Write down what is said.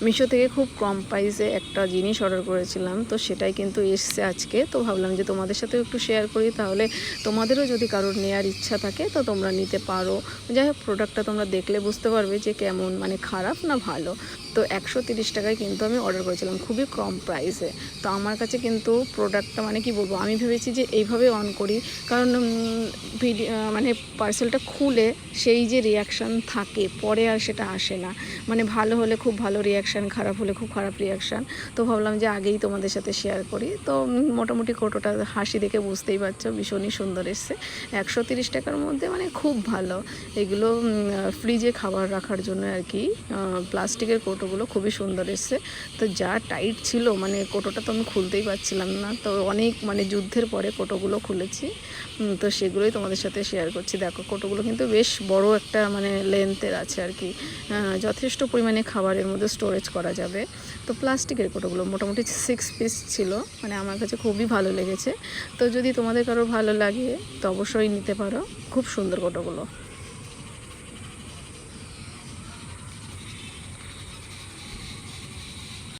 মিশো থেকে খুব কম প্রাইসে একটা জিনিস অর্ডার করেছিলাম, তো সেটাই কিন্তু এসছে আজকে। তো ভাবলাম যে তোমাদের সাথেও একটু শেয়ার করি, তাহলে তোমাদেরও যদি কারোর নেওয়ার ইচ্ছা থাকে তো তোমরা নিতে পারো। যাই হোক, প্রোডাক্টটা তোমরা দেখলে বুঝতে পারবে যে কেমন, মানে খারাপ না ভালো। তো 130 টাকায় কিন্তু আমি অর্ডার করেছিলাম, খুবই কম প্রাইসে। তো আমার কাছে কিন্তু প্রোডাক্টটা মানে কি বলবো, আমি ভেবেছি যে এইভাবে অন করি, কারণ মানে পার্সেলটা খুলে সেই যে রিয়াকশান থাকে পরে আর সেটা আসে না। মানে ভালো হলে খুব ভালো রিয়াকশান, খারাপ হলে খুব খারাপ রিয়াকশান। তো ভাবলাম যে আগেই তোমাদের সাথে শেয়ার করি। তো মোটামুটি কোটোটা হাসি দেখে বুঝতেই পারছো ভীষণই সুন্দর এসছে। 130 টাকার মধ্যে মানে খুব ভালো। এগুলো ফ্রিজে খাবার রাখার জন্য আর কি, প্লাস্টিকের কোটোগুলো খুবই সুন্দর এসছে। তো যা টাইট ছিল, মানে কোটোটা তো আমি খুলতেই পারছিলাম না। তো অনেক মানে যুদ্ধের পরে কোটোগুলো খুলেছি, তো সেগুলোই তোমাদের সাথে শেয়ার করছি। দেখো, কোটোগুলো কিন্তু বেশ বড় একটা মানে লেন্থের আছে আর কি, যথেষ্ট পরিমাণে খাবারের মধ্যে স্টোরেজ করা যাবে। তো প্লাস্টিকের কোটোগুলো মোটামুটি 6 পিস ছিল, মানে আমার কাছে খুবই ভালো লেগেছে। তো যদি তোমাদের কারো ভালো লাগে তো অবশ্যই নিতে পারো, খুব সুন্দর কোটোগুলো।